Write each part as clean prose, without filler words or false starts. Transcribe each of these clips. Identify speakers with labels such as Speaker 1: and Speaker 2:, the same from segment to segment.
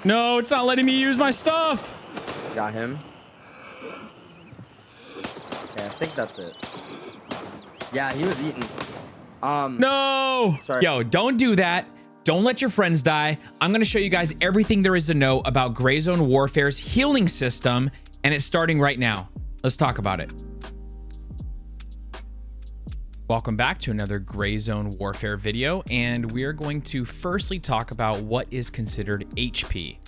Speaker 1: No, it's not letting me use my stuff.
Speaker 2: Got him. Okay, I think that's it. Yeah, he was eating.
Speaker 1: No.
Speaker 2: Sorry.
Speaker 1: Yo, don't do that. Don't let your friends die. I'm going to show you guys everything there is to know about Grayzone Warfare's healing system, and it's starting right now. Let's talk about it. Welcome back to another Grayzone Warfare video, and we're going to firstly talk about what is considered HP.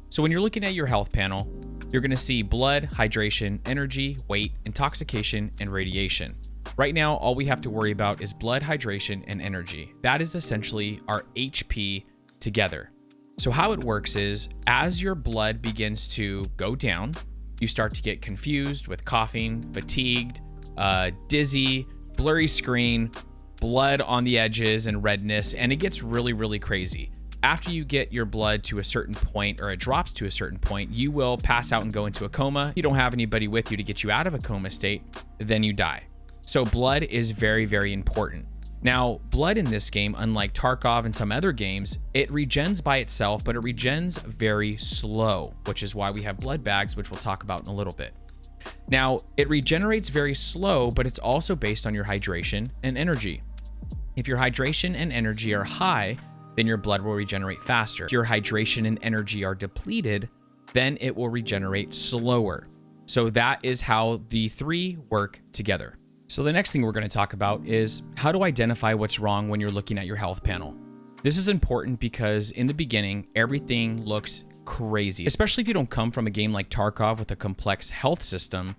Speaker 1: So when you're looking at your health panel, you're going to see blood, hydration, energy, weight, intoxication, and radiation. Right now, all we have to worry about is blood, hydration, and energy. That is essentially our HP together. So how it works is, as your blood begins to go down, you start to get confused with coughing, fatigued, dizzy, blurry screen, blood on the edges, and redness, and it gets really, really crazy. After you get your blood to a certain point, or it drops to a certain point, you will pass out and go into a coma. If you don't have anybody with you to get you out of a coma state, then you die. So blood is very, very important. Now, blood in this game, unlike Tarkov and some other games, it regens by itself, but it regens very slow, which is why we have blood bags, which we'll talk about in a little bit. Now, it regenerates very slow, but it's also based on your hydration and energy. If your hydration and energy are high, then your blood will regenerate faster. If your hydration and energy are depleted, then it will regenerate slower. So that is how the three work together. So the next thing we're going to talk about is how to identify what's wrong when you're looking at your health panel. This is important because in the beginning, everything looks crazy, especially if you don't come from a game like Tarkov with a complex health system.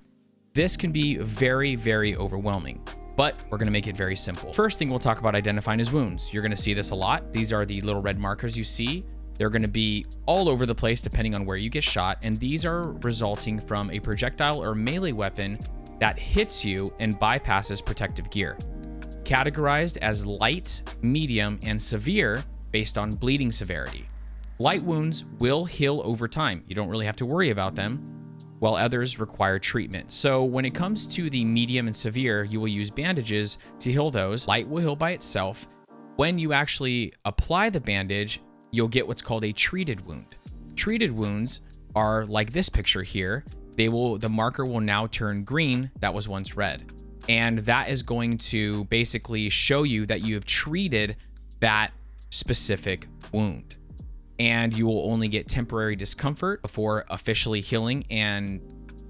Speaker 1: This can be very, very overwhelming, but we're going to make it very simple. First thing we'll talk about identifying is wounds. You're going to see this a lot. These are the little red markers you see. They're going to be all over the place depending on where you get shot, and these are resulting from a projectile or melee weapon that hits you and bypasses protective gear. Categorized as light, medium, and severe based on bleeding severity. Light wounds will heal over time. You don't really have to worry about them, while others require treatment. So when it comes to the medium and severe, you will use bandages to heal those. Light will heal by itself. When you actually apply the bandage, you'll get what's called a treated wound. Treated wounds are like this picture here. The marker will now turn green that was once red. And that is going to basically show you that you have treated that specific wound. And you will only get temporary discomfort before officially healing and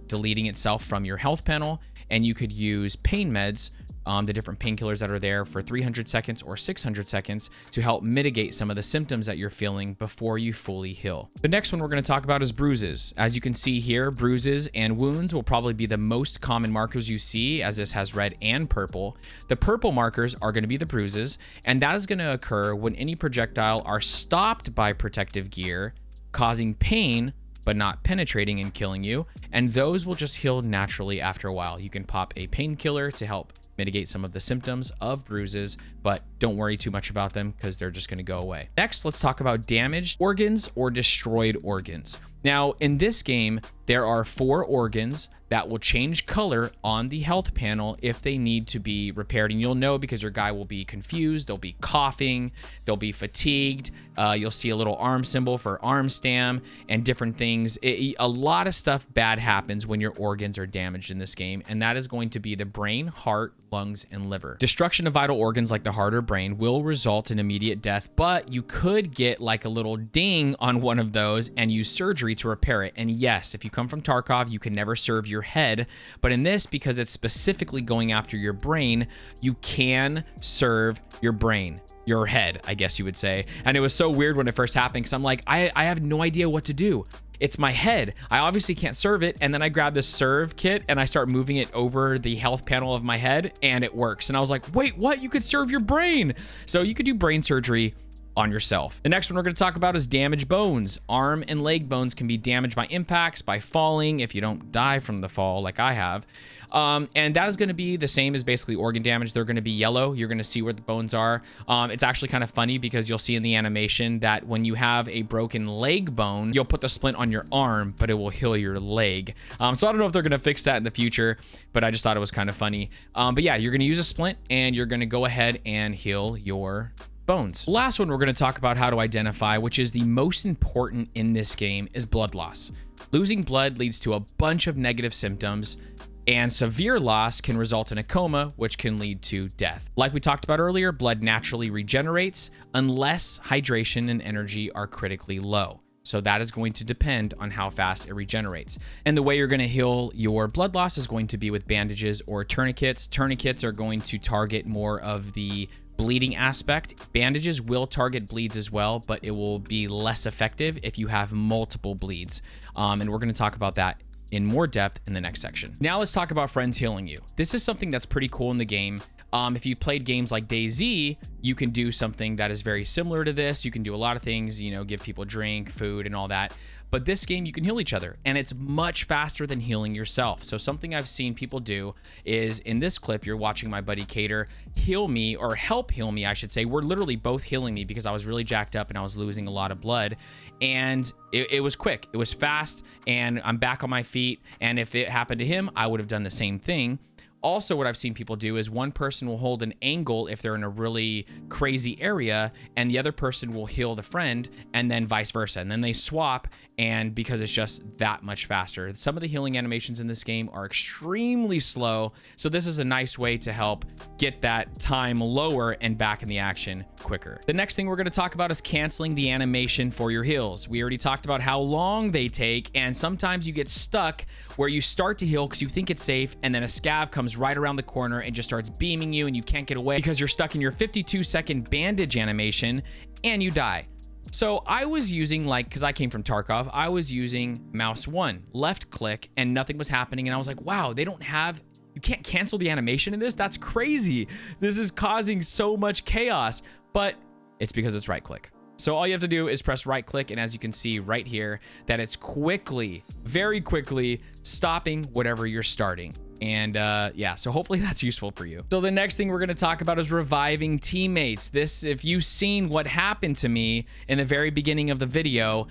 Speaker 1: deleting itself from your health panel. And you could use pain meds, the different painkillers that are there, for 300 seconds or 600 seconds to help mitigate some of the symptoms that you're feeling before you fully heal. The next one we're going to talk about is bruises. As you can see here, bruises and wounds will probably be the most common markers you see, as this has red and purple. The purple markers are going to be the bruises, and that is going to occur when any projectile are stopped by protective gear, causing pain but not penetrating and killing you, and those will just heal naturally after a while. You can pop a painkiller to help mitigate some of the symptoms of bruises, but don't worry too much about them because they're just going to go away. Next, let's talk about damaged organs or destroyed organs. Now, in this game, there are 4 organs that will change color on the health panel if they need to be repaired. And you'll know because your guy will be confused, they'll be coughing, they'll be fatigued. You'll see a little arm symbol for arm stam and different things. A lot of stuff bad happens when your organs are damaged in this game, and that is going to be the brain, heart, lungs, and liver. Destruction of vital organs like the heart or brain will result in immediate death, but you could get like a little ding on one of those and use surgery to repair it. And yes, if you come from Tarkov, you can never serve your head, but in this, because it's specifically going after your brain, you can serve your brain. Your head, I guess you would say. And it was so weird when it first happened because I'm like, I have no idea what to do. It's my head. I obviously can't serve it. And then I grab the serve kit and I start moving it over the health panel of my head and it works. And I was like, wait, what? You could serve your brain. So you could do brain surgery on yourself. The next one we're going to talk about is damaged bones. Arm and leg bones can be damaged by impacts, by falling, if you don't die from the fall like I have. And that is going to be the same as basically organ damage. They're going to be yellow. You're going to see where the bones are. It's actually kind of funny because you'll see in the animation that when you have a broken leg bone, you'll put the splint on your arm, but it will heal your leg. So I don't know if they're going to fix that in the future, but I just thought it was kind of funny. But yeah, you're going to use a splint and you're going to go ahead and heal your bones. The last one we're going to talk about how to identify, which is the most important in this game, is blood loss. Losing blood leads to a bunch of negative symptoms, and severe loss can result in a coma, which can lead to death. Like we talked about earlier, blood naturally regenerates unless hydration and energy are critically low. So that is going to depend on how fast it regenerates. And the way you're going to heal your blood loss is going to be with bandages or tourniquets. Tourniquets are going to target more of the bleeding aspect. Bandages will target bleeds as well, but it will be less effective if you have multiple bleeds. And we're going to talk about that in more depth in the next section. Now let's talk about friends healing you. This is something that's pretty cool in the game. If you've played games like DayZ, you can do something that is very similar to this. You can do a lot of things, you know, give people drink, food, and all that. But this game, you can heal each other, and it's much faster than healing yourself. So something I've seen people do is, in this clip, you're watching my buddy Cater heal me, or help heal me, I should say. We're literally both healing me because I was really jacked up and I was losing a lot of blood. And it was quick, it was fast, and I'm back on my feet. And if it happened to him, I would have done the same thing. Also, what I've seen people do is one person will hold an angle if they're in a really crazy area, and the other person will heal the friend, and then vice versa. And then they swap, and because it's just that much faster. Some of the healing animations in this game are extremely slow, so this is a nice way to help get that time lower and back in the action quicker. The next thing we're going to talk about is canceling the animation for your heals. We already talked about how long they take, and sometimes you get stuck where you start to heal because you think it's safe, and then a scav comes right around the corner and just starts beaming you, and you can't get away because you're stuck in your 52-second bandage animation and you die. So I was using, like, because I came from Tarkov, I was using mouse 1, left click, and nothing was happening. And I was like, wow, they don't have, you can't cancel the animation in this? That's crazy. This is causing so much chaos, but it's because it's right click. So all you have to do is press right click, and as you can see right here, that it's quickly, very quickly stopping whatever you're starting. And yeah, so hopefully that's useful for you. So the next thing we're going to talk about is reviving teammates. This, if you've seen what happened to me in the very beginning of the video,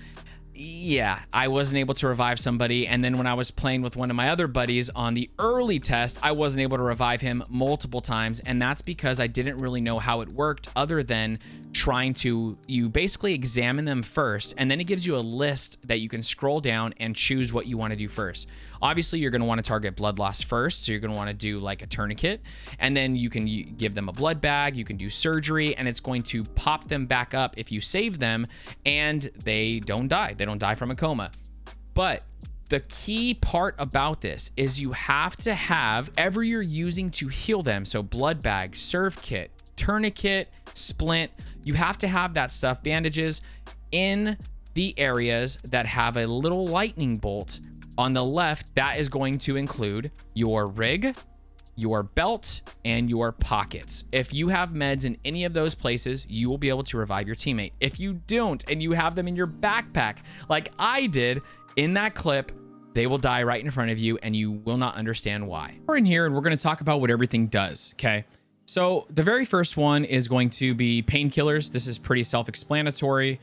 Speaker 1: yeah, I wasn't able to revive somebody. And then when I was playing with one of my other buddies on the early test, I wasn't able to revive him multiple times. And that's because I didn't really know how it worked, other than trying to, you basically examine them first, and then it gives you a list that you can scroll down and choose what you want to do first. Obviously, you're going to want to target blood loss first, so you're going to want to do like a tourniquet, and then you can give them a blood bag, you can do surgery, and it's going to pop them back up if you save them, and they don't die. They don't die from a coma. But the key part about this is you have to have whatever you're using to heal them, so blood bag, serve kit, tourniquet, splint, you have to have that stuff, bandages, in the areas that have a little lightning bolt on the left. That is going to include your rig, your belt, and your pockets. If you have meds in any of those places, you will be able to revive your teammate. If you don't, and you have them in your backpack, like I did in that clip, they will die right in front of you, and you will not understand why. We're in here, and we're going to talk about what everything does, okay? So the very first one is going to be painkillers. This is pretty self-explanatory.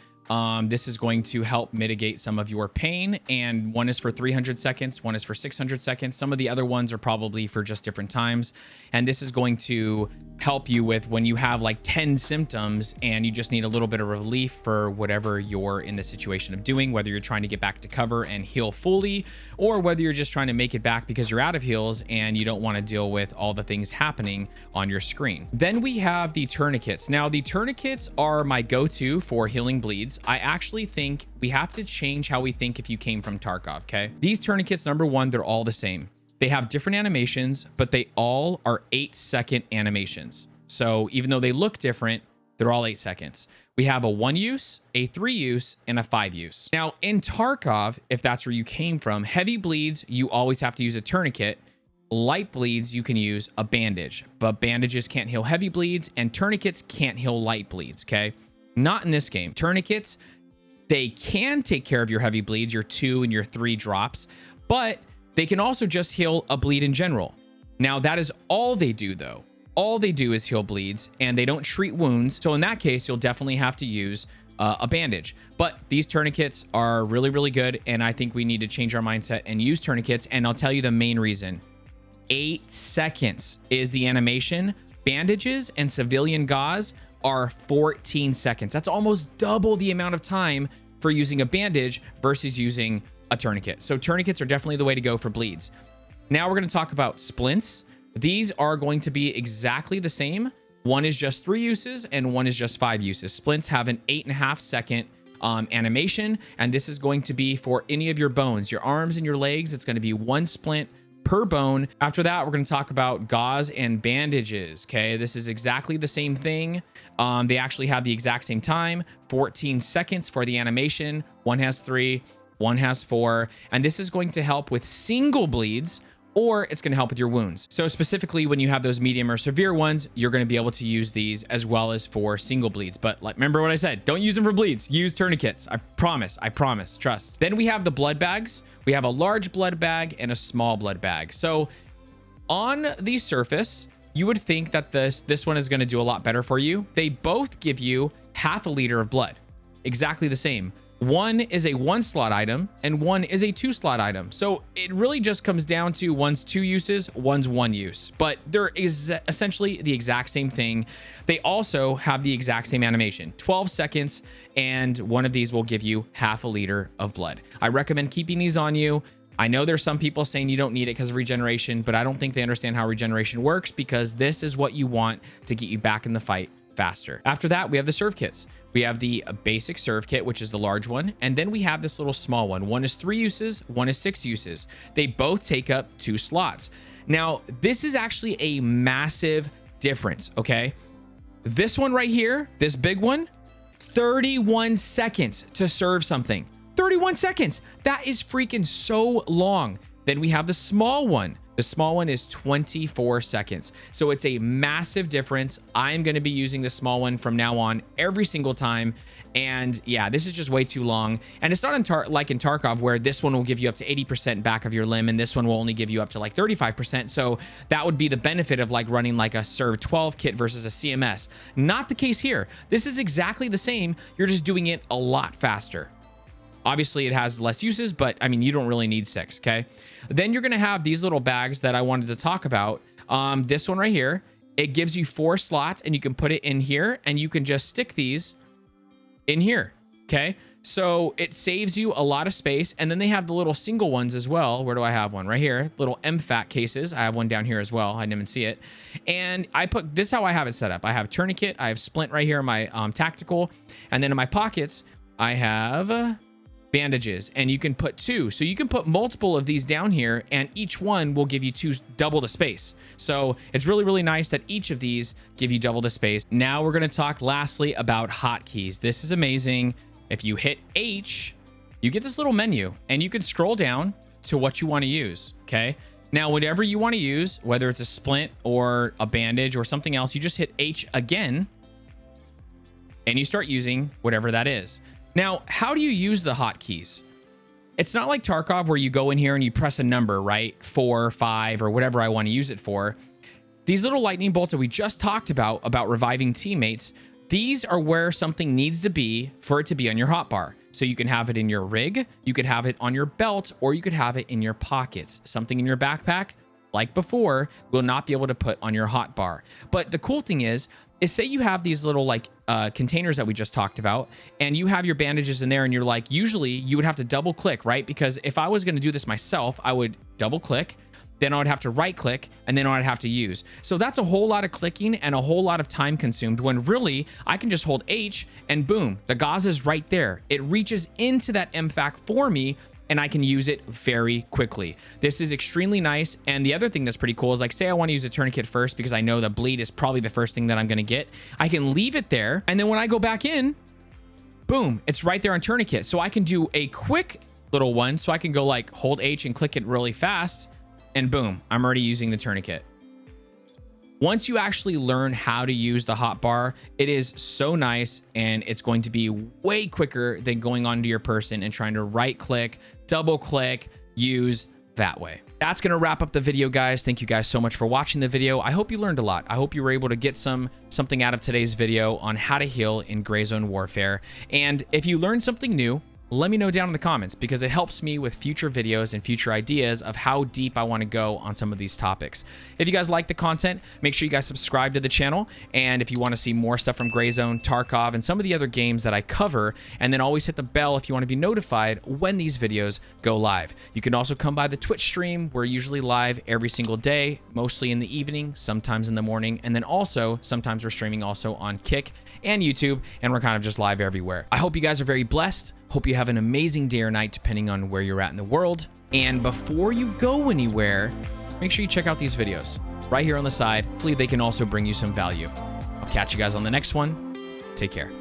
Speaker 1: This is going to help mitigate some of your pain, and one is for 300 seconds, one is for 600 seconds. Some of the other ones are probably for just different times. And this is going to help you with when you have like 10 symptoms and you just need a little bit of relief for whatever you're in the situation of doing, whether you're trying to get back to cover and heal fully, or whether you're just trying to make it back because you're out of heals and you don't want to deal with all the things happening on your screen. Then we have the tourniquets. Now, the tourniquets are my go-to for healing bleeds. I actually think we have to change how we think if you came from Tarkov, okay? These tourniquets, number one, they're all the same. They have different animations, but they all are 8-second animations. So even though they look different, they're all 8 seconds. We have a 1-use, a 3-use, and a 5-use. Now, in Tarkov, if that's where you came from, heavy bleeds, you always have to use a tourniquet. Light bleeds, you can use a bandage, but bandages can't heal heavy bleeds, and tourniquets can't heal light bleeds, okay? Not in this game. Tourniquets, they can take care of your heavy bleeds, your 2 and your 3 drops, but they can also just heal a bleed in general. Now, that is all they do, though. All they do is heal bleeds, and they don't treat wounds. So in that case, you'll definitely have to use a bandage. But these tourniquets are really, really good, and I think we need to change our mindset and use tourniquets, and I'll tell you the main reason. 8 seconds is the animation. Bandages and civilian gauze are 14 seconds. That's almost double the amount of time for using a bandage versus using a tourniquet. So tourniquets are definitely the way to go for bleeds. Now we're going to talk about splints. These are going to be exactly the same. One is just 3 uses and one is just 5 uses. Splints have an 8.5 second animation, and this is going to be for any of your bones, your arms and your legs. It's going to be 1 splint per bone. After that, we're going to talk about gauze and bandages. Okay, this is exactly the same thing. They actually have the exact same time, 14 seconds for the animation. One has 3, one has 4, and this is going to help with single bleeds, or it's going to help with your wounds. So specifically when you have those medium or severe ones, you're going to be able to use these as well as for single bleeds. But like, remember what I said, don't use them for bleeds, use tourniquets. I promise, trust. Then we have the blood bags. We have a large blood bag and a small blood bag. So on the surface, you would think that this one is going to do a lot better for you. They both give you half a liter of blood, exactly the same. One is a 1 slot item and one is a 2 slot item. So it really just comes down to one's 2 uses, one's 1 use, but they're essentially the exact same thing. They also have the exact same animation, 12 seconds, and one of these will give you half a liter of blood. I recommend keeping these on you. I know there's some people saying you don't need it because of regeneration, but I don't think they understand how regeneration works, because this is what you want to get you back in the fight faster. After that, we have the serve kits. We have the basic serve kit, which is the large one, and then we have this little small one. One is 3 uses, one is 6 uses. They both take up 2 slots. Now, this is actually a massive difference, okay? This one right here, this big one, 31 seconds to serve something. 31 seconds. That is freaking so long. Then we have the small one. The small one is 24 seconds. So it's a massive difference. I'm going to be using the small one from now on every single time. And yeah, this is just way too long. And it's not like in Tarkov, where this one will give you up to 80% back of your limb, and this one will only give you up to like 35%. So that would be the benefit of like running like a Serve 12 kit versus a CMS. Not the case here. This is exactly the same. You're just doing it a lot faster. Obviously, it has less uses, but I mean, you don't really need 6, okay? Then you're going to have these little bags that I wanted to talk about. This one right here, it gives you 4 slots, and you can put it in here, and you can just stick these in here, okay? So it saves you a lot of space. And then they have the little single ones as well. Where do I have one? Right here, little MFAT cases. I have one down here as well. I didn't even see it. And I put this is how I have it set up. I have tourniquet, I have splint right here in my tactical, and then in my pockets, I have bandages, and you can put 2. So you can put multiple of these down here, and each one will give you double the space. So it's really, really nice that each of these give you double the space. Now we're going to talk lastly about hotkeys. This is amazing. If you hit H, you get this little menu, and you can scroll down to what you want to use. Okay. Now, whatever you want to use, whether it's a splint or a bandage or something else, you just hit H again, and you start using whatever that is. Now, how do you use the hotkeys? It's not like Tarkov where you go in here and you press a number, right? 4, 5, or whatever I want to use it for. These little lightning bolts that we just talked about reviving teammates, these are where something needs to be for it to be on your hotbar. So you can have it in your rig, you could have it on your belt, or you could have it in your pockets. Something in your backpack, like before, will not be able to put on your hotbar. But the cool thing is say you have these little like containers that we just talked about, and you have your bandages in there, and you're like, usually you would have to double click, right? Because if I was going to do this myself, I would double click, then I would have to right click, and then I'd have to use. So that's a whole lot of clicking and a whole lot of time consumed, when really I can just hold H and boom, the gauze is right there. It reaches into that MFAC for me, and I can use it very quickly. This is extremely nice. And the other thing that's pretty cool is, like, say I want to use a tourniquet first because I know the bleed is probably the first thing that I'm going to get. I can leave it there, and then when I go back in, boom, it's right there on tourniquet. So I can do a quick little one. So I can go like hold H and click it really fast, and boom, I'm already using the tourniquet. Once you actually learn how to use the hotbar, it is so nice, and it's going to be way quicker than going onto your person and trying to right click, double click, use that way. That's going to wrap up the video, guys. Thank you guys so much for watching the video. I hope you learned a lot. I hope you were able to get something out of today's video on how to heal in Grayzone Warfare. And if you learned something new, let me know down in the comments, because it helps me with future videos and future ideas of how deep I want to go on some of these topics. If you guys like the content, make sure you guys subscribe to the channel. And if you want to see more stuff from Grayzone, Tarkov, and some of the other games that I cover, and then always hit the bell if you want to be notified when these videos go live. You can also come by the Twitch stream. We're usually live every single day, mostly in the evening, sometimes in the morning, and then also sometimes we're streaming also on Kick and YouTube, and we're kind of just live everywhere. I hope you guys are very blessed. Hope you have an amazing day or night depending on where you're at in the world. And before you go anywhere, make sure you check out these videos right here on the side. Hopefully they can also bring you some value. I'll catch you guys on the next one. Take care.